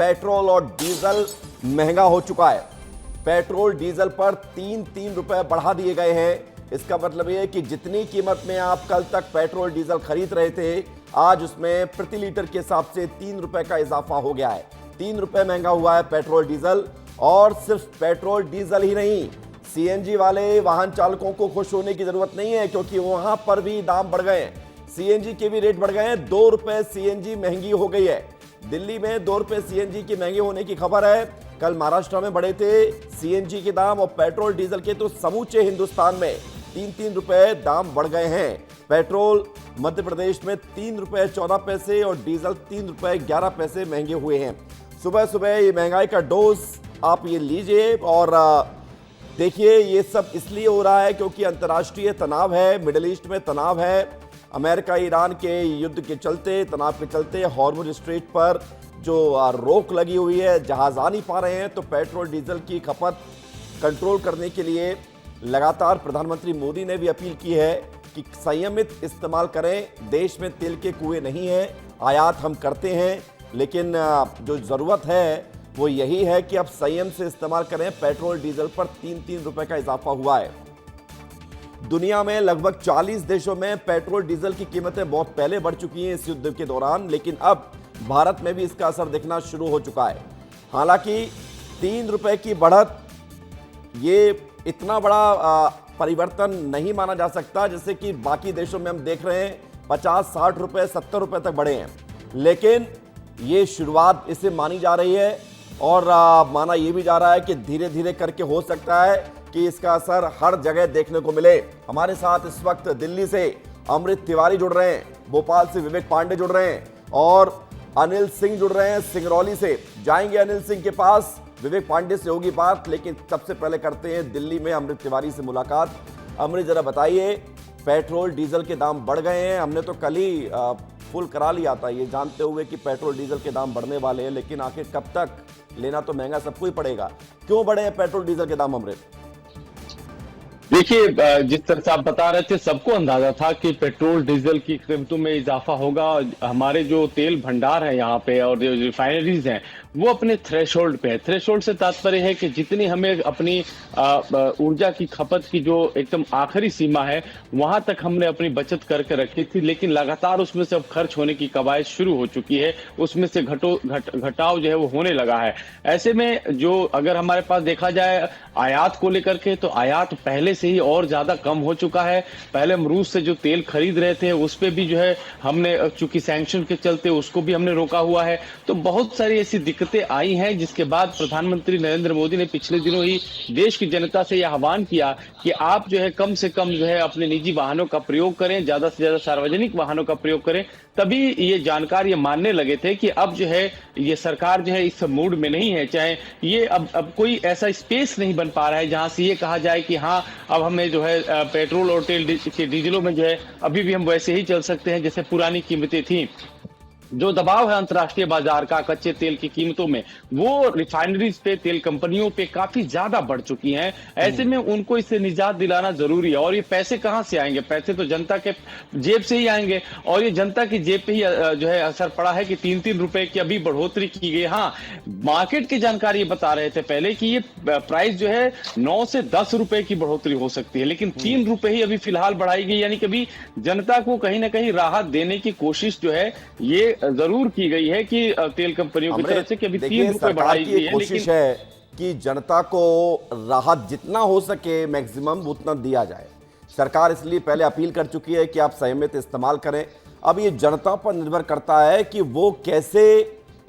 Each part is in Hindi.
पेट्रोल और डीजल महंगा हो चुका है। पेट्रोल डीजल पर 3-3 रुपए बढ़ा दिए गए हैं। इसका मतलब यह है कि जितनी कीमत में आप कल तक पेट्रोल डीजल खरीद रहे थे, आज उसमें प्रति लीटर के हिसाब से 3 रुपए का इजाफा हो गया है। 3 रुपए महंगा हुआ है पेट्रोल डीजल। और सिर्फ पेट्रोल डीजल ही नहीं, सीएनजी वाले वाहन चालकों को खुश होने की जरूरत नहीं है, क्योंकि वहां पर भी दाम बढ़ गए हैं। सीएनजी के भी रेट बढ़ गए हैं। 2 रुपए सीएनजी महंगी हो गई है। दिल्ली में 2 रुपए सीएनजी की महंगे होने की खबर है। कल महाराष्ट्र में बढ़े थे सीएनजी के दाम, और पेट्रोल डीजल के तो समूचे हिंदुस्तान में 3-3 रुपए दाम बढ़ गए हैं। पेट्रोल मध्य प्रदेश में 3 रुपए 14 पैसे और डीजल 3 रुपए 11 पैसे महंगे हुए हैं। सुबह सुबह ये महंगाई का डोज आप ये लीजिए और देखिए, ये सब इसलिए हो रहा है क्योंकि अंतर्राष्ट्रीय तनाव है, मिडिल ईस्ट में तनाव है। अमेरिका ईरान के युद्ध के चलते, तनाव के चलते हॉर्मुज स्ट्रेट पर जो रोक लगी हुई है, जहाज आ नहीं पा रहे हैं, तो पेट्रोल डीजल की खपत कंट्रोल करने के लिए लगातार प्रधानमंत्री मोदी ने भी अपील की है कि संयमित इस्तेमाल करें। देश में तेल के कुएं नहीं हैं, आयात हम करते हैं, लेकिन जो ज़रूरत है वो यही है कि अब संयम से इस्तेमाल करें। पेट्रोल डीजल पर 3-3 रुपए का इजाफा हुआ है। दुनिया में लगभग 40 देशों में पेट्रोल डीजल की कीमतें बहुत पहले बढ़ चुकी हैं इस युद्ध के दौरान, लेकिन अब भारत में भी इसका असर दिखना शुरू हो चुका है। हालांकि 3 रुपए की बढ़त ये इतना बड़ा परिवर्तन नहीं माना जा सकता, जैसे कि बाकी देशों में हम देख रहे हैं 50, 60 रुपए, 70 रुपए तक बढ़े हैं, लेकिन ये शुरुआत इसे मानी जा रही है। और माना यह भी जा रहा है कि धीरे धीरे करके हो सकता है कि इसका असर हर जगह देखने को मिले। हमारे साथ इस वक्त दिल्ली से अमृत तिवारी जुड़ रहे हैं, भोपाल से विवेक पांडे जुड़ रहे हैं और अनिल सिंह जुड़ रहे हैं सिंगरौली से। जाएंगे अनिल सिंह के पास, विवेक पांडे से होगी बात, लेकिन सबसे पहले करते हैं दिल्ली में अमृत तिवारी से मुलाकात। अमृत, जरा बताइए, पेट्रोल डीजल के दाम बढ़ गए हैं। हमने तो कल ही फुल करा लिया था ये जानते हुए कि पेट्रोल डीजल के दाम बढ़ने वाले हैं, लेकिन आखिर कब तक? लेना तो महंगा सबको ही पड़ेगा। क्यों बढ़े हैं पेट्रोल डीजल के दाम अमृत? देखिए, जिस तरह से आप बता रहे थे, सबको अंदाजा था कि पेट्रोल डीजल की कीमतों में इजाफा होगा। हमारे जो तेल भंडार है यहाँ पे और जो रिफाइनरीज हैं वो अपने थ्रेशोल्ड पे है। थ्रेशोल्ड से तात्पर्य है कि जितनी हमें अपनी ऊर्जा की खपत की जो एकदम आखिरी सीमा है वहां तक हमने अपनी बचत करके रखी थी, लेकिन लगातार उसमें से अब खर्च होने की कवायद शुरू हो चुकी है। उसमें से घटाव जो है वो होने लगा है। ऐसे में जो अगर हमारे पास देखा जाए आयात को लेकर के, तो आयात पहले से ही और ज्यादा कम हो चुका है। पहले हम रूस से जो तेल खरीद रहे थे उस पे भी जो है हमने, चूंकि सैंक्शन के चलते, उसको भी हमने रोका हुआ है। तो बहुत सारी ऐसी दिक्कतें आई हैं, जिसके बाद प्रधानमंत्री नरेंद्र मोदी ने पिछले दिनों ही देश की जनता से यह आह्वान किया कि आप जो है कम से कम जो है अपने निजी वाहनों का प्रयोग करें, ज्यादा से ज्यादा सार्वजनिक वाहनों का प्रयोग करें। तभी ये जानकार ये मानने लगे थे कि अब जो है ये सरकार जो है इस मूड में नहीं है। चाहे ये अब कोई ऐसा स्पेस नहीं बन पा रहा है जहां से ये कहा जाए कि हाँ, अब हमें जो है पेट्रोल और तेल के डीजलों में जो है अभी भी हम वैसे ही चल सकते हैं जैसे पुरानी कीमतें थी। जो दबाव है अंतर्राष्ट्रीय बाजार का कच्चे तेल की कीमतों में, वो रिफाइनरीज पे, तेल कंपनियों पे काफी ज्यादा बढ़ चुकी हैं। ऐसे में उनको इससे निजात दिलाना जरूरी है। और ये पैसे कहां से आएंगे? पैसे तो जनता के जेब से ही आएंगे, और ये जनता की जेब पे ही जो है असर पड़ा है कि 3-3 रुपए की अभी बढ़ोतरी की गई। हाँ, मार्केट की जानकारी बता रहे थे पहले कि ये प्राइस जो है 9 से 10 रुपए की बढ़ोतरी हो सकती है, लेकिन 3 रुपए ही अभी फिलहाल बढ़ाई गई। यानी कि अभी जनता को कहीं ना कहीं राहत देने की कोशिश जो है ये जरूर की गई है कि तेल कंपनियों की तरफ से कि अभी 3 रुपए बढ़ाई गई है, कोशिश है कि जनता को राहत जितना हो सके मैक्सिमम उतना दिया जाए। सरकार इसलिए पहले अपील कर चुकी है कि आप संयमित इस्तेमाल करें। अब ये जनता पर निर्भर करता है कि वो कैसे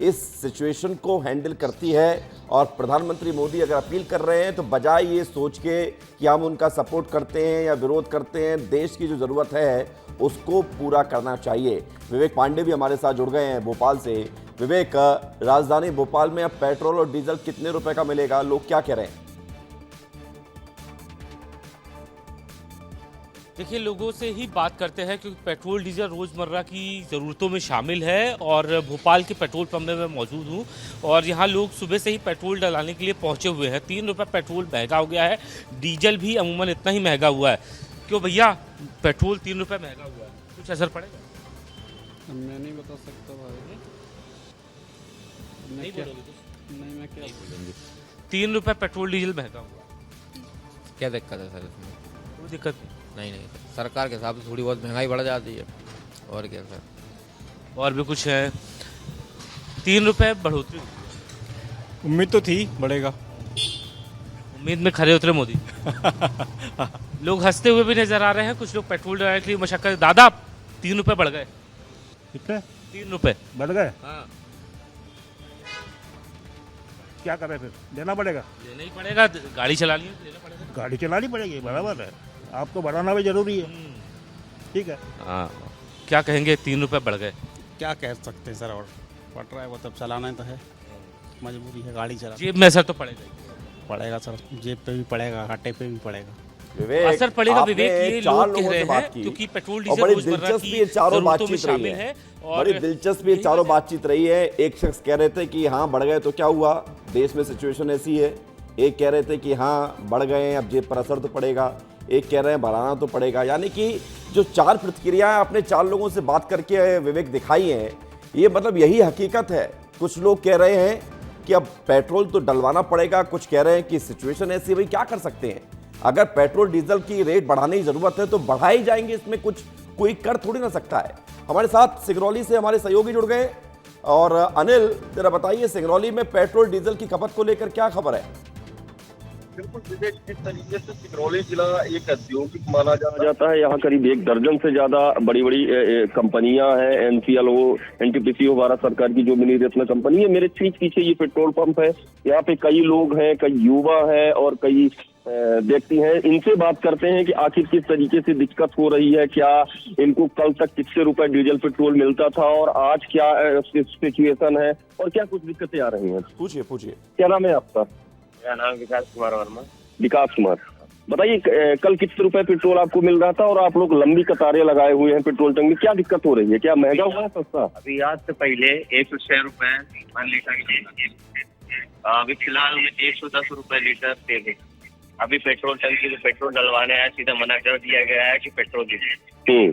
इस सिचुएशन को हैंडल करती है। और प्रधानमंत्री मोदी अगर अपील कर रहे हैं तो बजाय ये सोच के कि हम उनका सपोर्ट करते हैं या विरोध करते हैं, देश की जो ज़रूरत है उसको पूरा करना चाहिए। विवेक पांडे भी हमारे साथ जुड़ गए हैं भोपाल से। विवेक, राजधानी भोपाल में अब पेट्रोल और डीजल कितने रुपए का मिलेगा? लोग क्या कह रहे हैं? देखिए, लोगों से ही बात करते हैं क्योंकि पेट्रोल डीजल रोज़मर्रा की ज़रूरतों में शामिल है। और भोपाल के पेट्रोल पंप में मैं मौजूद हूँ और यहाँ लोग सुबह से ही पेट्रोल डलाने के लिए पहुँचे हुए हैं। 3 रुपये पेट्रोल महंगा हो गया है, डीजल भी अमूमन इतना ही महंगा हुआ है। क्यों भैया, पेट्रोल 3 रुपये महंगा हुआ है, कुछ असर पड़ेगा? मैं नहीं बता सकता भाई, नहीं बोलोगे कुछ? नहीं, मैं क्या बोलूँगी। 3 रुपए पेट्रोल डीजल महंगा हुआ, क्या दिक्कत है सर इसमें? कोई दिक्कत नहीं। नहीं सरकार के हिसाब से थोड़ी बहुत महंगाई बढ़ जाती है और क्या सर। और भी कुछ है? 3 रुपए बढ़ोतरी, उम्मीद तो थी बढ़ेगा। उम्मीद में खरे उतरे मोदी। लोग हंसते हुए भी नजर आ रहे हैं, कुछ लोग पेट्रोल डलाने के लिए मशक्कत। दादा 3 रुपए बढ़ गए, कितने 3 रुपए। बढ़ गए? हाँ, क्या करें फिर? देना पड़ेगा। लेना ही पड़ेगा, गाड़ी चलानी है तो लेना पड़ेगा। गाड़ी चलानी पड़ेगी, बराबर है। आपको बढ़ाना भी जरूरी है। ठीक है। हाँ, क्या कहेंगे? 3 रुपए बढ़ गए। क्या कह सकते हैं सर, और पड़ रहा है वो, तब चलाना तो है, मजबूरी है, गाड़ी चला जेब में असर तो पड़ेगा ही। पड़ेगा सर, जेब पे भी पड़ेगा, हाटे पे भी पड़ेगा। विवेक, असर पड़ेगा आपने विवेक, ये चार लोग कह लोगों रहे से हैं बात की क्योंकि पेट्रोल और डीजल बड़ी रोजमर्रा दिलचस्प की ये चारों जरूरतों में बातचीत रही शामिल है। है। और बड़ी दिलचस्प ये यही चारों वजह- बातचीत रही है। एक शख्स कह रहे थे कि हाँ बढ़ गए तो क्या हुआ, देश में सिचुएशन ऐसी है। एक कह रहे थे कि हाँ बढ़ गए हैं, अब जेब पर असर तो पड़ेगा। एक कह रहे हैं बढ़ाना तो पड़ेगा। यानी कि जो चार प्रतिक्रियाएं आपने चार लोगों से बात करके विवेक दिखाई हैं, ये मतलब यही हकीकत है। कुछ लोग कह रहे हैं कि अब पेट्रोल तो डलवाना पड़ेगा, कुछ कह रहे हैं कि सिचुएशन ऐसी है, भाई क्या कर सकते हैं। अगर पेट्रोल डीजल की रेट बढ़ाने की जरूरत है तो बढ़ाई जाएंगे, इसमें कुछ कोई कर थोड़ी ना सकता है। हमारे साथ सिंगरौली से हमारे सहयोगी जुड़ गए। और अनिल, जरा बताइए सिंगरौली में पेट्रोल डीजल की खपत को लेकर क्या खबर है? बिल्कुल विवेक, जिस तरीके से सिंगरौली जिला एक औद्योगिक माना जाता है, यहाँ करीब 1 दर्जन से ज्यादा बड़ी बड़ी कंपनियां हैं। एनसीएल हो, एनटीपीसी हो, भारत सरकार की जो मिनी रत्न कंपनी है। मेरे ठीक पीछे ये पेट्रोल पंप है। यहाँ पे कई लोग हैं, कई युवा हैं और कई व्यक्ति हैं। इनसे बात करते हैं कि आखिर किस तरीके से दिक्कत हो रही है, क्या इनको कल तक कितने रुपए डीजल पेट्रोल मिलता था और आज क्या सिचुएशन है और क्या कुछ दिक्कतें आ रही हैं। पूछिए। क्या नाम है आपका? मेरा नाम विकास कुमार वर्मा। विकास कुमार, बताइए कल कितने रुपए पेट्रोल आपको मिल रहा था और आप लोग लंबी कतारें लगाए हुए हैं पेट्रोल टंकी में, क्या दिक्कत हो रही है? क्या महंगा हुआ है सस्ता? अभी आज से पहले 106 रुपए 1 लीटर के, अभी फिलहाल में 110 रुपए लीटर तेल है। अभी पेट्रोल टंकी में पेट्रोल डलवाने आया, सीधा मना कर दिया गया है कि पेट्रोल दीजिए।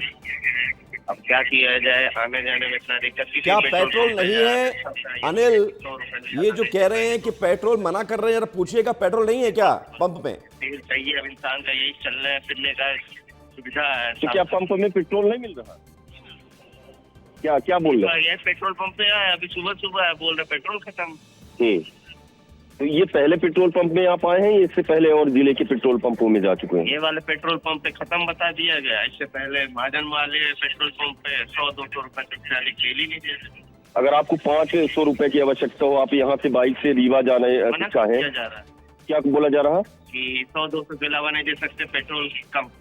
अब क्या किया जाए, आने जाने में इतना दिक्कत। क्या पेट्रोल नहीं है? अनिल, ये जो कह रहे हैं कि पेट्रोल मना कर रहे हैं, जरा पूछिएगा पेट्रोल नहीं है क्या पंप में? तेल चाहिए, अब इंसान का यही चलने फिरने का सुविधा है। तो क्या पंप में पेट्रोल नहीं मिल रहा? क्या बोल रहे हैं? ये पेट्रोल पंप पे आया, अभी सुबह बोल रहे पेट्रोल खत्म। तो ये पहले पेट्रोल पंप में आप आए हैं, इससे पहले और जिले के पेट्रोल पंपों में जा चुके हैं? ये वाले पेट्रोल पंप पे खत्म बता दिया गया। इससे पहले महाजन वाले पेट्रोल पंप पे 100-200 रुपए तक चालीस तेल ही नहीं दे रहे। अगर आपको 500 रुपए की आवश्यकता हो, आप यहाँ से बाइक से रीवा जाने मना चाहें, किया जा रहा है क्या बोला जा रहा है कि 100-200 के अलावा नहीं दे सकते पेट्रोल कम।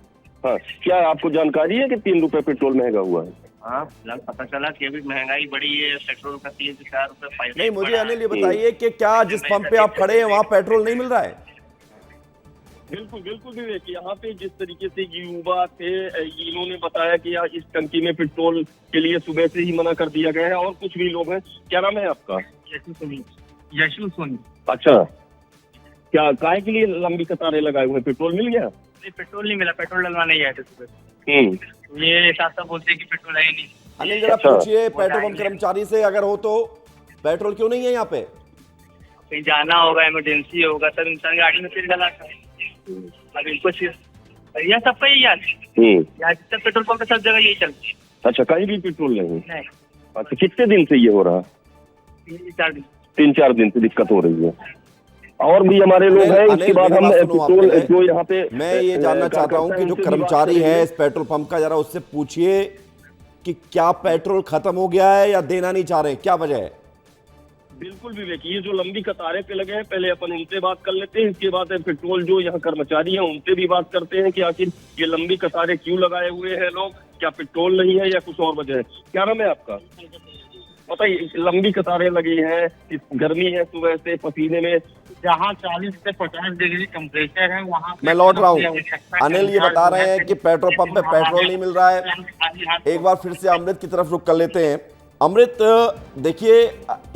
हाँ, क्या आपको जानकारी है कि 3 रुपए पेट्रोल महंगा हुआ है? हाँ, पता चला कि अभी महंगाई बढ़ी है, पेट्रोल का 3 से 4 रुपए। नहीं, मुझे अनिल ये बताइए कि क्या जिस पंप पे आप खड़े हैं वहां पेट्रोल नहीं मिल रहा है? बिल्कुल विवेक, यहाँ पे जिस तरीके से युवा थे, इन्होंने बताया कि यहाँ इस टंकी में पेट्रोल के लिए सुबह से ही मना कर दिया गया है। और कुछ भी लोग हैं। क्या नाम है आपका? यशु सोनी। अच्छा, क्या काय के लिए लंबी कतारें लगाए हुए? पेट्रोल मिल गया? नहीं, पेट्रोल नहीं मिला, पेट्रोल डलवाने ही आए थे सुबह। ये साथ बोलते हैं कि पेट्रोल है ही नहीं। अनिल, जरा पूछिए पेट्रोल पंप कर्मचारी से, अगर हो तो पेट्रोल क्यों नहीं है यहाँ पे? कहीं जाना होगा, इमरजेंसी होगा, सब इंसान गाड़ी में तेल डला था। अब इनको यह सब पे यार जितना पेट्रोल पंप सब जगह यही चलती है। अच्छा, कहीं भी पेट्रोल नहीं? नहीं। अच्छा, कितने दिन से ये हो रहा? 3-4 दिन से दिक्कत हो रही है। और भी हमारे लोग हैं। इसके बाद हम पेट्रोल जो यहाँ पे मैं ये जानना चाहता हूँ कि जो कर्मचारी है इस पेट्रोल पंप का, जरा उससे पूछिए कि क्या पेट्रोल खत्म हो गया है या देना नहीं चाह रहे, क्या वजह है? बिल्कुल विवेक, ये जो लंबी कतारें पे लगे हैं, पहले अपन उनसे बात कर लेते हैं। इसके बाद पेट्रोल जो यहाँ कर्मचारी हैं उनसे भी बात करते हैं कि आखिर ये लंबी कतारें क्यों लगाए हुए हैं लोग, क्या पेट्रोल नहीं है या कुछ और वजह है। क्या नाम है आपका? बताइए, लंबी कतारें लगी हैं, गर्मी है, सुबह से पसीने में, जहाँ 40 से 50 डिग्री टेम्परेचर है वहाँ मैं लौट रहा हूँ। अनिल ये बता रहे हैं कि पेट्रोल पंप पे पेट्रोल नहीं मिल रहा है। एक बार फिर से अमृत की तरफ रुख कर लेते हैं। अमृत, देखिए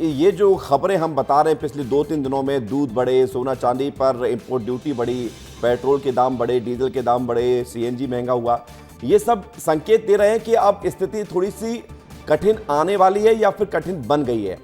ये जो खबरें हम बता रहे हैं पिछले 2-3 दिनों में, दूध बढ़े, सोना चांदी पर इंपोर्ट ड्यूटी बढ़ी, पेट्रोल के दाम बढ़े, डीजल के दाम बढ़े, सीएनजी महंगा हुआ, ये सब संकेत दे रहे हैं कि अब स्थिति थोड़ी सी कठिन आने वाली है या फिर कठिन बन गई है।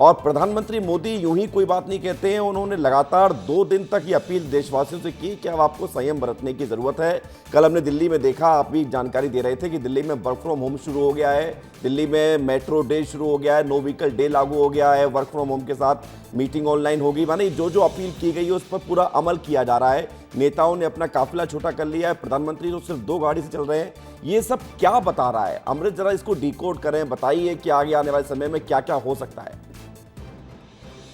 और प्रधानमंत्री मोदी यूं ही कोई बात नहीं कहते हैं। उन्होंने लगातार 2 दिन तक ये अपील देशवासियों से की कि अब आपको संयम बरतने की जरूरत है। कल हमने दिल्ली में देखा, आप भी जानकारी दे रहे थे कि दिल्ली में वर्क फ्रॉम होम शुरू हो गया है, दिल्ली में मेट्रो डे शुरू हो गया है, नो व्हीकल डे लागू हो गया है, वर्क फ्रॉम होम के साथ मीटिंग ऑनलाइन होगी। माने जो जो अपील की गई है उस पर पूरा अमल किया जा रहा है। नेताओं ने अपना काफिला छोटा कर लिया है, प्रधानमंत्री तो सिर्फ 2 गाड़ी से चल रहे हैं। ये सब क्या बता रहा है? अमृत, जरा इसको डिकोड करें, बताइए कि आगे आने वाले समय में क्या क्या हो सकता है।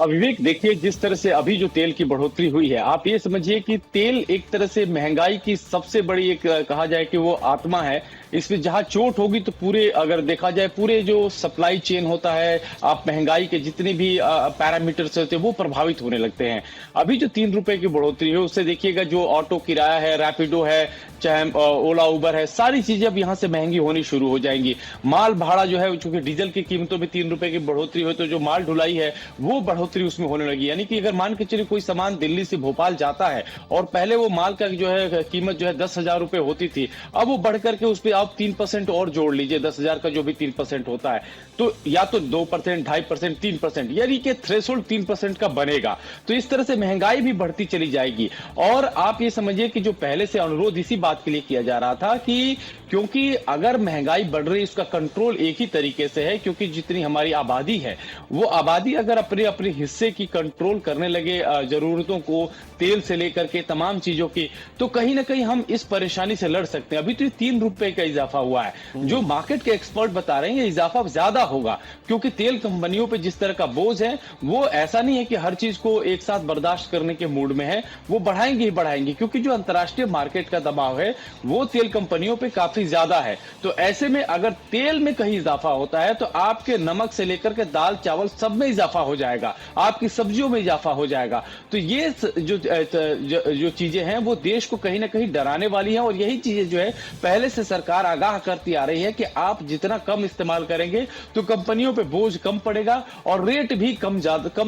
विवेक, देखिए जिस तरह से अभी जो तेल की बढ़ोतरी हुई है, आप ये समझिए कि तेल एक तरह से महंगाई की सबसे बड़ी एक कहा जाए कि वो आत्मा है। इसमें जहां चोट होगी तो पूरे, अगर देखा जाए, पूरे जो सप्लाई चेन होता है, आप महंगाई के जितने भी पैरामीटर्स होते हैं वो प्रभावित होने लगते हैं। अभी जो 3 रुपए की बढ़ोतरी है उससे देखिएगा जो ऑटो किराया है, रैपिडो है, चाहे ओला उबर है, सारी चीजें अब यहाँ से महंगी होनी शुरू हो जाएंगी। माल भाड़ा जो है, चूंकि डीजल की कीमतों में 3 रुपए की बढ़ोतरी हुई तो जो माल ढुलाई है वो बढ़ोतरी उसमें होने लगी। यानी कि अगर मान के चलिए कोई सामान दिल्ली से भोपाल जाता है और पहले वो माल का जो है कीमत जो है 10,000 रुपए होती थी, अब वो बढ़ करके उस पर आप 3% और जोड़ लीजिए, 10,000 का जो भी 3% होता है, तो या तो 2%, 2.5%, 3%, यानी कि थ्रेशोल्ड 3% का बनेगा। तो इस तरह से महंगाई भी बढ़ती चली जाएगी। और आप ये समझिए कि जो पहले से अनुरोध इसी बात के लिए किया जा रहा था कि क्योंकि अगर महंगाई बढ़ रही, उसका कंट्रोल एक ही तरीके से है, क्योंकि जितनी हमारी आबादी है वो आबादी अगर अपने अपने हिस्से की कंट्रोल करने लगे, जरूरतों को, तेल से लेकर के तमाम चीजों की, तो कहीं ना कहीं हम इस परेशानी से लड़ सकते हैं। अभी तो 3 रुपए का इजाफा हुआ है, जो मार्केट के एक्सपर्ट बता रहे हैं ये इजाफा ज्यादा होगा, क्योंकि तेल कंपनियों पे जिस तरह का बोझ है वो ऐसा नहीं है कि हर चीज को एक साथ बर्दाश्त करने के मूड में है, वो बढ़ाएंगे ही बढ़ाएंगे, क्योंकि जो अंतर्राष्ट्रीय मार्केट का दबाव है वो तेल कंपनियों पे काफी ज्यादा है। तो ऐसे में अगर तेल में कहीं इजाफा होता है तो आपके नमक से लेकर के दाल चावल सब में इजाफा हो जाएगा, आपकी सब्जियों में इजाफा हो जाएगा। तो ये जो चीजें हैं वो देश को कहीं ना कहीं डराने वाली हैं, और यही चीजें जो है पहले से सरकार आगाह करती आ रही है कि आप जितना कम इस्तेमाल करेंगे तो कंपनियों पे बोझ कम पड़ेगा और रेट भी कम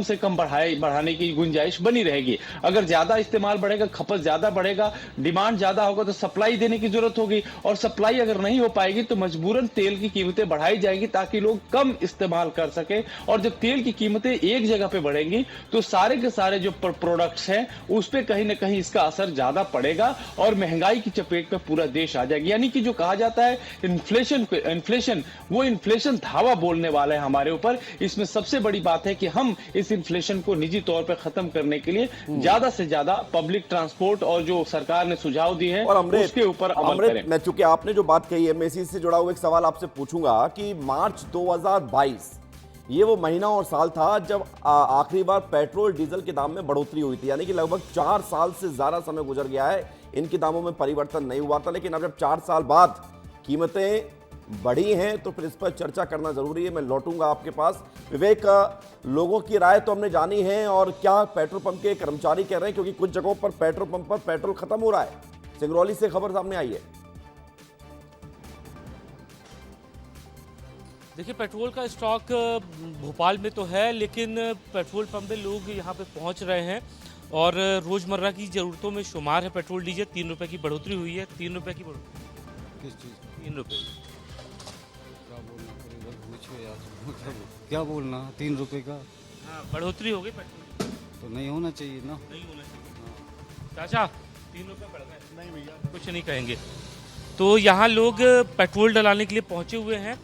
से कम बढ़ाने की गुंजाइश बनी रहेगी। अगर ज्यादा इस्तेमाल बढ़ेगा, खपत ज्यादा बढ़ेगा, डिमांड ज्यादा होगा तो सप्लाई देने की जरूरत होगी, और सप्लाई अगर नहीं हो पाएगी तो मजबूरन तेल की कीमतें बढ़ाई जाएगी ताकि लोग कम इस्तेमाल कर सके। और जब तेल की कीमतें एक जगह पे बढ़ेंगी तो सारे के सारे जो प्रोडक्ट्स हैं उस पे कहीं ना कहीं इसका असर ज्यादा पड़ेगा और महंगाई की चपेट में पूरा देश आ जाएगी। यानी कि जो कहा जाता है इन्फ्लेशन धावा बोलने वाला है हमारे ऊपर। इसमें सबसे बड़ी बात है कि हम इस इन्फ्लेशन को निजी तौर पर खत्म करने के लिए ज्यादा से ज्यादा पब्लिक ट्रांसपोर्ट और जो सरकार ने सुझाव दिए हैं उसके ऊपर अमल करें। मैं, चूंकि आपने जो बात कही है, मैं इसी से जुड़ा हुआ एक सवाल आपसे पूछूंगा कि मार्च 2022 ये वो महीना और साल था जब आखिरी बार पेट्रोल डीजल के दाम में बढ़ोतरी हुई थी। यानी कि लगभग 4 साल से ज्यादा समय गुजर गया है, इनके दामों में परिवर्तन नहीं हुआ था। लेकिन अब जब 4 साल बाद कीमतें बढ़ी हैं तो फिर इस पर चर्चा करना जरूरी है। मैं लौटूंगा आपके पास। विवेक, लोगों की राय तो हमने जानी है, और क्या पेट्रोल पंप के कर्मचारी कह रहे हैं, क्योंकि कुछ जगहों पर पेट्रोल पंप पर पेट्रोल खत्म हो रहा है। सिंगरौली से खबर सामने आई है। देखिए, पेट्रोल का स्टॉक भोपाल में तो है, लेकिन पेट्रोल पंप में लोग यहाँ पे पहुँच रहे हैं और रोज़मर्रा की ज़रूरतों में शुमार है पेट्रोल डीजल। 3 रुपये की बढ़ोतरी हुई है। 3 रुपये की बढ़ोतरी किस चीज़? 3 रुपये। क्या बोलना पड़ेगा, पूछो यार। क्या बोलना, 3 रुपये का? हाँ, बढ़ोतरी हो गई पेट्रोल तो नहीं होना चाहिए ना। नहीं होना चाहिए। चाचा, 3 रुपये बढ़ गए। नहीं भैया, कुछ नहीं कहेंगे। तो यहाँ लोग पेट्रोल डलाने के लिए पहुँचे हुए हैं।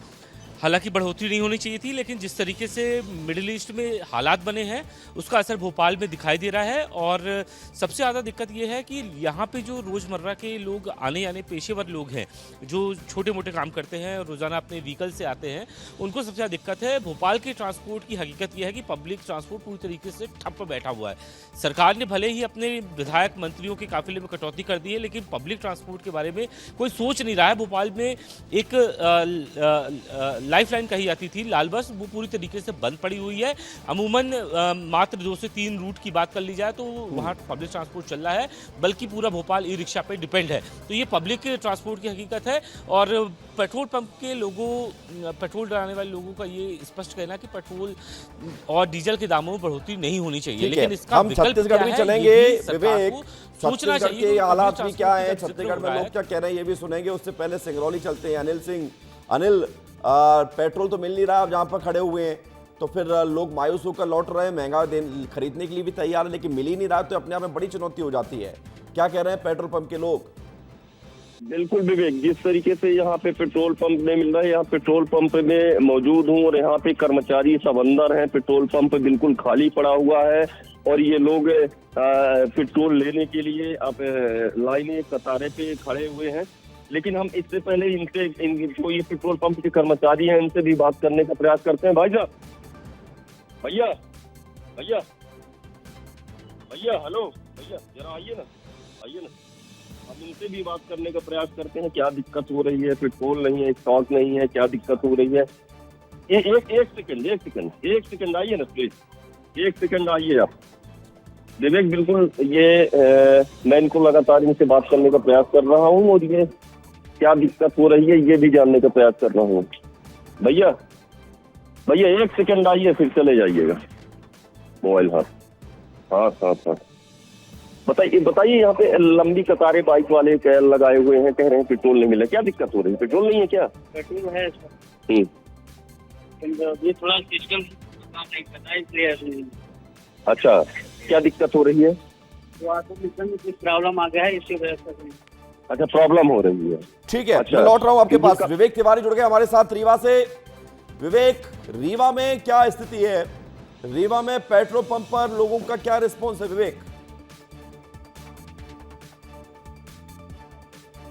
हालांकि बढ़ोतरी नहीं होनी चाहिए थी, लेकिन जिस तरीके से मिडिल ईस्ट में हालात बने हैं उसका असर भोपाल में दिखाई दे रहा है। और सबसे ज़्यादा दिक्कत ये है कि यहाँ पे जो रोज़मर्रा के लोग आने आने पेशेवर लोग हैं, जो छोटे मोटे काम करते हैं, रोज़ाना अपने व्हीकल से आते हैं, उनको सबसे ज़्यादा दिक्कत है। भोपाल के ट्रांसपोर्ट की हकीकत ये है कि पब्लिक ट्रांसपोर्ट पूरी तरीके से ठप बैठा हुआ है। सरकार ने भले ही अपने विधायक मंत्रियों के काफिले में कटौती कर दी है, लेकिन पब्लिक ट्रांसपोर्ट के बारे में कोई सोच नहीं रहा है। भोपाल में एक लाइफलाइन कही जाती थी लाल बस, वो पूरी तरीके से बंद पड़ी हुई है। अमूमन मात्र 2 से 3 रूट की बात कर ली जाए तो वहाँ पब्लिक ट्रांसपोर्ट चल रहा है, बल्कि पूरा भोपाल ई रिक्शा पे डिपेंड है। तो ये पब्लिक ट्रांसपोर्ट की हकीकत है। और पेट्रोल पंप के लोगों, पेट्रोल डलाने वाले लोगों का ये स्पष्ट कहना कि पेट्रोल और डीजल के दामों में बढ़ोतरी नहीं होनी चाहिए। लेकिन इसका हम छत्तीसगढ़ भी चलेंगे। विवेक, छत्तीसगढ़ के हालात भी क्या है, छत्तीसगढ़ में लोग क्या कह रहे हैं, ये भी सुनेंगे। उससे पहले सिंगरौली चलते हैं। अनिल सिंह, अनिल, पेट्रोल तो मिल नहीं रहा आप जहां पर खड़े हुए हैं, तो फिर लोग मायूस होकर लौट रहे हैं, महंगा खरीदने के लिए भी तैयार है, लेकिन मिल ही नहीं रहा, तो अपने आप में बड़ी चुनौती हो जाती है। क्या कह रहे हैं पेट्रोल पंप के लोग? बिल्कुल विवेक, जिस तरीके से यहाँ पे पेट्रोल पंप नहीं मिल रहा है, यहाँ पेट्रोल पंप में मौजूद हूँ और यहाँ पे कर्मचारी सब अंदर हैं, पेट्रोल पंप बिल्कुल खाली पड़ा हुआ है और ये लोग पेट्रोल लेने के लिए अब लाइनें कतारे पे खड़े हुए हैं। लेकिन हम इससे पहले इनको ये पेट्रोल पंप के कर्मचारी हैं, इनसे भी बात करने का प्रयास करते हैं। भाई साहब, भैया भैया भैया, हेलो भैया, जरा आइए ना, हम इनसे भी बात करने का प्रयास करते हैं, क्या दिक्कत हो रही है, पेट्रोल नहीं है, स्टॉक नहीं है, क्या दिक्कत हो रही है। एक सेकंड आइए ना प्लीज, एक सेकंड आइए आप विवेक। बिल्कुल ये मैं इनको लगातार इनसे बात करने का प्रयास कर रहा हूँ और ये क्या दिक्कत हो रही है ये भी जानने का प्रयास कर रहा हूँ। भैया एक सेकंड आइए, फिर चले जाइएगा मोबाइल। हाँ, बताइए यहाँ पे लंबी कतारें बाइक वाले लगाए हुए हैं, कह रहे हैं पेट्रोल नहीं मिला, क्या दिक्कत हो रही है? पेट्रोल नहीं है क्या? पेट्रोल है ये थोड़ा सिस्टम नहीं पता है इसलिए। अच्छा, क्या दिक्कत हो रही है? कुछ प्रॉब्लम आ गया है, इसकी वजह से। अच्छा, प्रॉब्लम हो रही है, ठीक है। अच्छा, मैं लौट रहा हूं आपके पास। विवेक तिवारी जुड़ गए हमारे साथ रीवा से। विवेक, रीवा में क्या स्थिति है? रीवा में पेट्रोल पंप पर लोगों का क्या रिस्पॉन्स है? विवेक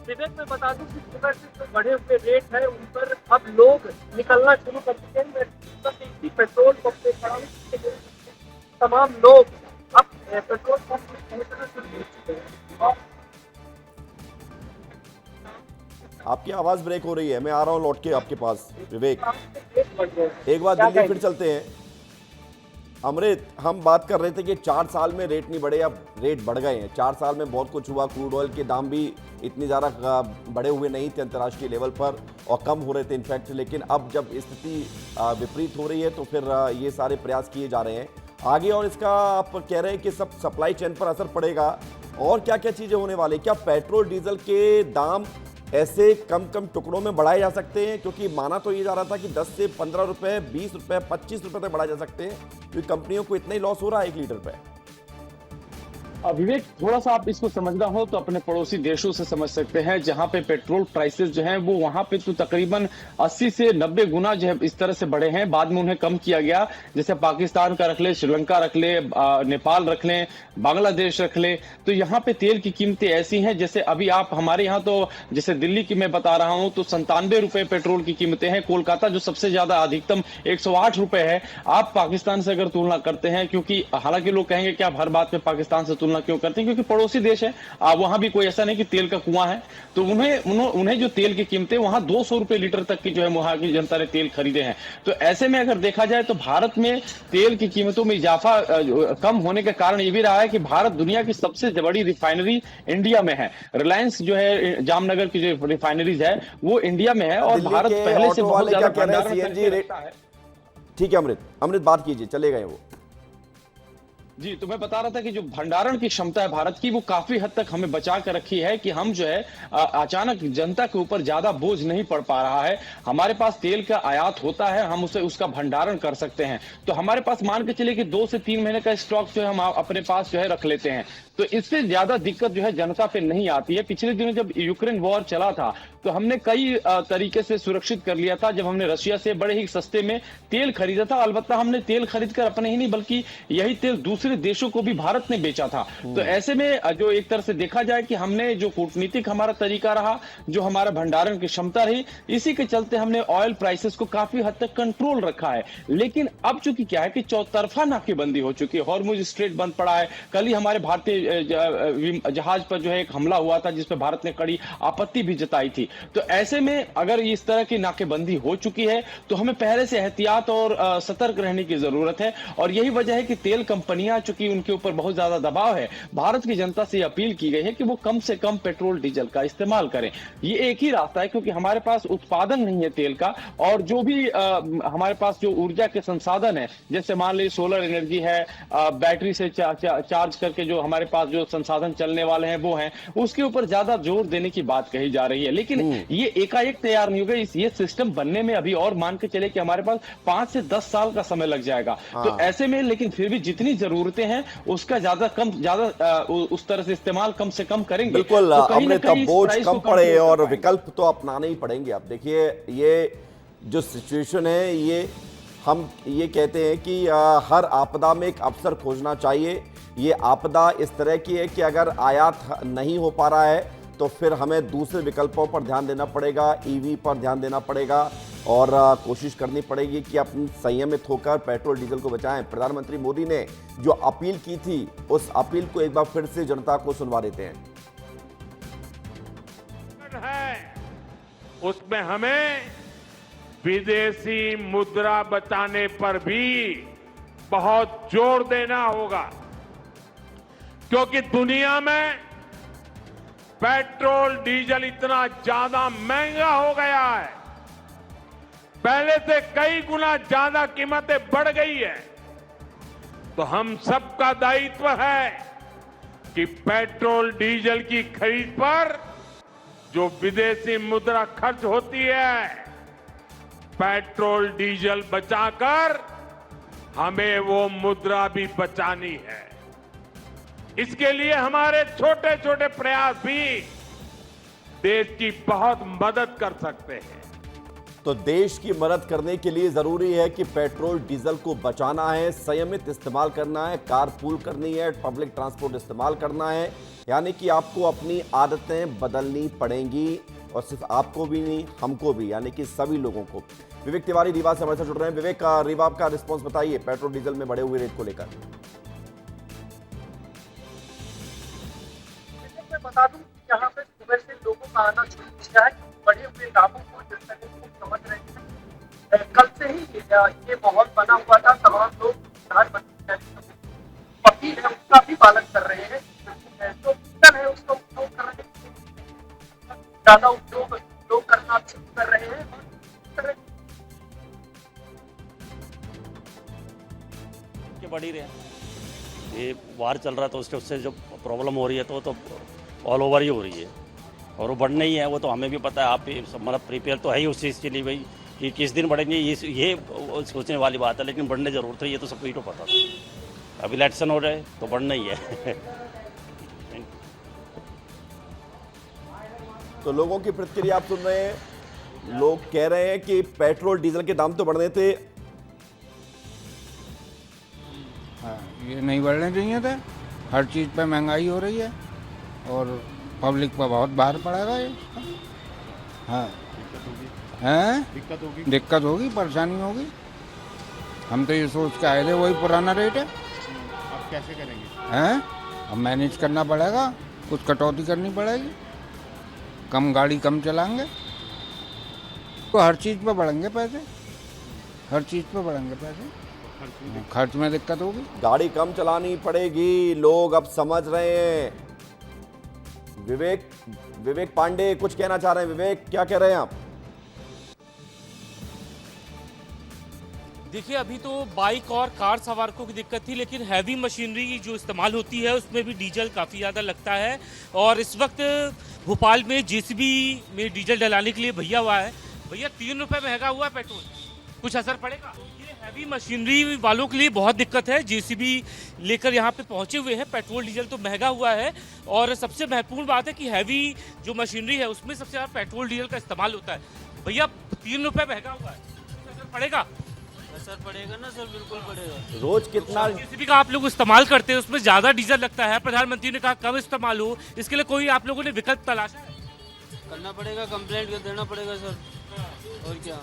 मैं बता दूं कि सुबह से जो बढ़े हुए रेट है उन पर अब लोग निकलना शुरू कर चुके हैं। पेट्रोल पंप पे खड़ा तमाम लोग अब पेट्रोल पंप पे पहुंचना शुरू कर चुके हैं। आपकी आवाज ब्रेक हो रही है, मैं आ रहा हूं लौट के आपके पास। विवेक, एक बार दिल्ली फिर चलते हैं। अमृत, हम बात कर रहे थे कि 4 साल में रेट नहीं बढ़े, अब रेट बढ़ गए हैं। 4 साल में बहुत कुछ हुआ, क्रूड ऑयल के दाम भी इतनी ज़्यादा बढ़े हुए नहीं थे अंतर्राष्ट्रीय लेवल पर और कम हो रहे थे इनफैक्ट, लेकिन अब जब स्थिति विपरीत हो रही है तो फिर ये सारे प्रयास किए जा रहे हैं आगे। और इसका आप कह रहे हैं कि सब सप्लाई चेन पर असर पड़ेगा, और क्या क्या चीज़ें होने वाली? क्या पेट्रोल डीजल के दाम ऐसे कम टुकड़ों में बढ़ाए जा सकते हैं? क्योंकि माना तो ये जा रहा था कि 10 से 15 रुपए, 20 रुपए, 25 रुपए तक बढ़ाए जा सकते हैं, क्योंकि कंपनियों को इतना ही लॉस हो रहा है 1 लीटर पे। विवेक, थोड़ा सा आप इसको समझना हो तो अपने पड़ोसी देशों से समझ सकते हैं, जहां पे पेट्रोल प्राइसेस जो हैं वो वहां पे तो तकरीबन 80 से 90 गुना जो है इस तरह से बढ़े हैं। बाद में उन्हें कम किया गया, जैसे पाकिस्तान का रख ले, श्रीलंका रख ले, नेपाल रख ले, बांग्लादेश रख ले। तो यहाँ पे तेल की कीमतें ऐसी हैं, जैसे अभी आप हमारे यहाँ तो जैसे दिल्ली की मैं बता रहा हूँ तो 97 रुपए पेट्रोल की कीमतें हैं। कोलकाता जो सबसे ज्यादा अधिकतम 108 रुपए है। आप पाकिस्तान से अगर तुलना करते हैं, क्योंकि हालांकि लोग कहेंगे कि आप हर बात में पाकिस्तान से तुलना क्यों करते हैं, क्योंकि पड़ोसी देश है, वहां भी कोई ऐसा नहीं कि तेल का कुआं है। तो उन्हें जो तेल की कीमतें वहां 200 रुपए लीटर तक की जो है वहां की जनता ने तेल खरीदे हैं। तो ऐसे में अगर देखा जाए तो भारत में तेल की कीमतों में इजाफा कम होने का कारण ये भी रहा है कि भारत दुनिया की सबसे बड़ी रिफाइनरी इंडिया में है। रिलायंस जो है जामनगर की जो रिफाइनरीज है वो इंडिया में है, और भारत पहले से बहुत ज्यादा ठीक है। अमृत बात कीजिए, चलेगा वो। जी, तो मैं बता रहा था कि जो भंडारण की क्षमता है भारत की वो काफी हद तक हमें बचा कर रखी है कि हम जो है अचानक जनता के ऊपर ज्यादा बोझ नहीं पड़ पा रहा है। हमारे पास तेल का आयात होता है, हम उसका भंडारण कर सकते हैं। तो हमारे पास मान के चलिए कि 2 से 3 महीने का स्टॉक जो है हम अपने पास जो है रख लेते हैं, तो इससे ज्यादा दिक्कत जो है जनता पे नहीं आती है। पिछले दिनों जब यूक्रेन वॉर चला था तो हमने कई तरीके से सुरक्षित कर लिया था, जब हमने रशिया से बड़े ही सस्ते में तेल खरीदा था। अलबत्ता हमने तेल खरीद कर अपने ही नहीं बल्कि यही तेल दूसरे देशों को भी भारत ने बेचा था। तो ऐसे में जो एक तरह से देखा जाए कि हमने जो कूटनीतिक हमारा तरीका रहा, जो हमारा भंडारण की क्षमता रही, इसी के चलते हमने ऑयल प्राइसेस को काफी हद तक कंट्रोल रखा है। लेकिन अब चूंकि क्या है कि चौतरफा नाकेबंदी हो चुकी है, हॉर्मुज स्ट्रेट बंद पड़ा है। कल ही हमारे भारतीय जहाज पर जो है एक हमला हुआ था जिसपे भारत ने कड़ी आपत्ति भी जताई थी। तो ऐसे में अगर इस तरह की नाकेबंदी हो चुकी है तो हमें पहले से एहतियात और सतर्क रहने की जरूरत है। और यही वजह है कि तेल कंपनियां यहाँ चूंकि उनके ऊपर बहुत ज्यादा दबाव है, भारत की जनता से अपील की गई है कि वो कम से कम पेट्रोल डीजल का इस्तेमाल करें। ये एक ही रास्ता है, क्योंकि हमारे पास उत्पादन नहीं है तेल का, और जो भी हमारे पास जो ऊर्जा के संसाधन है, जैसे मान लीजिए सोलर एनर्जी है, बैटरी से चार्ज करके जो हमारे पास जो संसाधन चलने वाले हैं वो हैं, उसके ऊपर ज्यादा जोर देने की बात कही जा रही है। लेकिन ये एकाएक तैयार नहीं होगा, ये सिस्टम बनने में अभी और मान के चले कि हमारे पास 5 से 10 साल का समय लग जाएगा। तो ऐसे में लेकिन फिर भी जितनी जरूरतें हैं उसका ज्यादा उस तरह से इस्तेमाल कम से कम करेंगे। बिल्कुल, तो अमृता, बोझ कम पड़े और विकल्प तो अपनाने ही पड़ेंगे। अब देखिए, ये जो सिचुएशन है, ये हम ये कहते हैं कि हर आपदा में एक अवसर खोजना चाहिए। ये आपदा इस तरह की है कि अगर आयात नहीं हो पा रहा है तो फिर हमें दूसरे विकल्पों पर ध्यान देना पड़ेगा, ईवी पर ध्यान देना पड़ेगा और कोशिश करनी पड़ेगी कि अपनी संयमित होकर पेट्रोल डीजल को बचाएं। प्रधानमंत्री मोदी ने जो अपील की थी, उस अपील को एक बार फिर से जनता को सुनवा देते हैं। उसमें हमें विदेशी मुद्रा बचाने पर भी बहुत जोर देना होगा, क्योंकि दुनिया में पेट्रोल डीजल इतना ज्यादा महंगा हो गया है, पहले से कई गुना ज्यादा कीमतें बढ़ गई है। तो हम सबका दायित्व है कि पेट्रोल डीजल की खरीद पर जो विदेशी मुद्रा खर्च होती है, पेट्रोल डीजल बचाकर हमें वो मुद्रा भी बचानी है। इसके लिए हमारे छोटे छोटे प्रयास भी देश की बहुत मदद कर सकते हैं। तो देश की मदद करने के लिए जरूरी है कि पेट्रोल डीजल को बचाना है, संयमित इस्तेमाल करना है, कारपूल करनी है, पब्लिक ट्रांसपोर्ट इस्तेमाल करना है। यानी कि आपको अपनी आदतें बदलनी पड़ेंगी, और सिर्फ आपको भी नहीं, हमको भी, यानी कि सभी लोगों को। विवेक तिवारी रीवा से हमारे साथ जुड़ रहे हैं। विवेक, रीवा का रिस्पॉन्स बताइए पेट्रोल डीजल में बढ़े हुए रेट को लेकर। मैं बता दूं, यहाँ पे सुबह से लोगों का आना शुरू हो गया है, बढ़े हुए दामों को जिस तरह से समझ रहे हैं। कल से ही ये माहौल बना हुआ था, तमाम लोग अपील है उसका भी पालन कर रहे हैं, जो उत्तर है उसका उपयोग कर रहे हैं, ज्यादा उपयोग लोग करना शुरू कर रहे हैं। बढ़ ही रहे हैं, ये वार चल रहा है तो उससे जो प्रॉब्लम हो रही है तो ऑल ओवर ही हो रही है, और वो बढ़ना ही है। वो तो हमें भी पता है, आप मतलब प्रिपेयर तो है ही उस चीज़ के लिए भाई कि किस दिन बढ़ेंगे, ये सोचने वाली बात है, लेकिन बढ़ने जरूरत है, ये तो सबको ही तो पता था। अभी इलेक्शन हो रहे तो बढ़ना ही है। तो लोगों की प्रतिक्रिया आप सुन रहे हैं। लोग कह रहे हैं कि पेट्रोल डीजल के दाम तो बढ़ने थे, ये नहीं बढ़ने चाहिए थे। हर चीज़ पे महंगाई हो रही है और पब्लिक पर बहुत भार पड़ेगा ये। हाँ, दिक्कत होगी, परेशानी होगी। हम तो ये सोच के आए थे वही पुराना रेट है। अब कैसे करेंगे? हैं, अब मैनेज करना पड़ेगा, कुछ कटौती करनी पड़ेगी, कम गाड़ी कम चलाएंगे तो हर चीज़ पे बढ़ेंगे पैसे, हर चीज़ पे बढ़ेंगे पैसे, खर्च में दिक्कत होगी। गाड़ी कम चलानी पड़ेगी, लोग अब समझ रहे हैं। विवेक पांडे कुछ कहना चाह रहे हैं। विवेक, क्या कह रहे हैं आप? देखिए, अभी तो बाइक और कार सवारों की दिक्कत थी, लेकिन हैवी मशीनरी जो इस्तेमाल होती है उसमें भी डीजल काफ़ी ज़्यादा लगता है। और इस वक्त भोपाल में जेसीबी में डीजल डलाने के लिए भैया हुआ है। भैया, 3 रुपये महंगा हुआ है पेट्रोल, कुछ असर पड़ेगा? ये हैवी मशीनरी वालों के लिए बहुत दिक्कत है। जेसीबी लेकर यहाँ पे पहुँचे हुए हैं। पेट्रोल डीजल तो महंगा हुआ है, और सबसे महत्वपूर्ण बात है कि हैवी जो मशीनरी है उसमें सबसे ज़्यादा पेट्रोल डीजल का इस्तेमाल होता है। भैया, 3 रुपये महंगा हुआ है, कुछ असर पड़ेगा? असर पड़ेगा ना सर, बिल्कुल पड़ेगा। रोज कितना जेसीबी का आप लोग इस्तेमाल करते हैं, उसमें ज्यादा डीजल लगता है। प्रधानमंत्री ने कहा कम इस्तेमाल हो, इसके लिए कोई आप लोगों ने विकल्प तलाशा है? करना पड़ेगा, कंप्लेंट कर देना पड़ेगा सर, और क्या।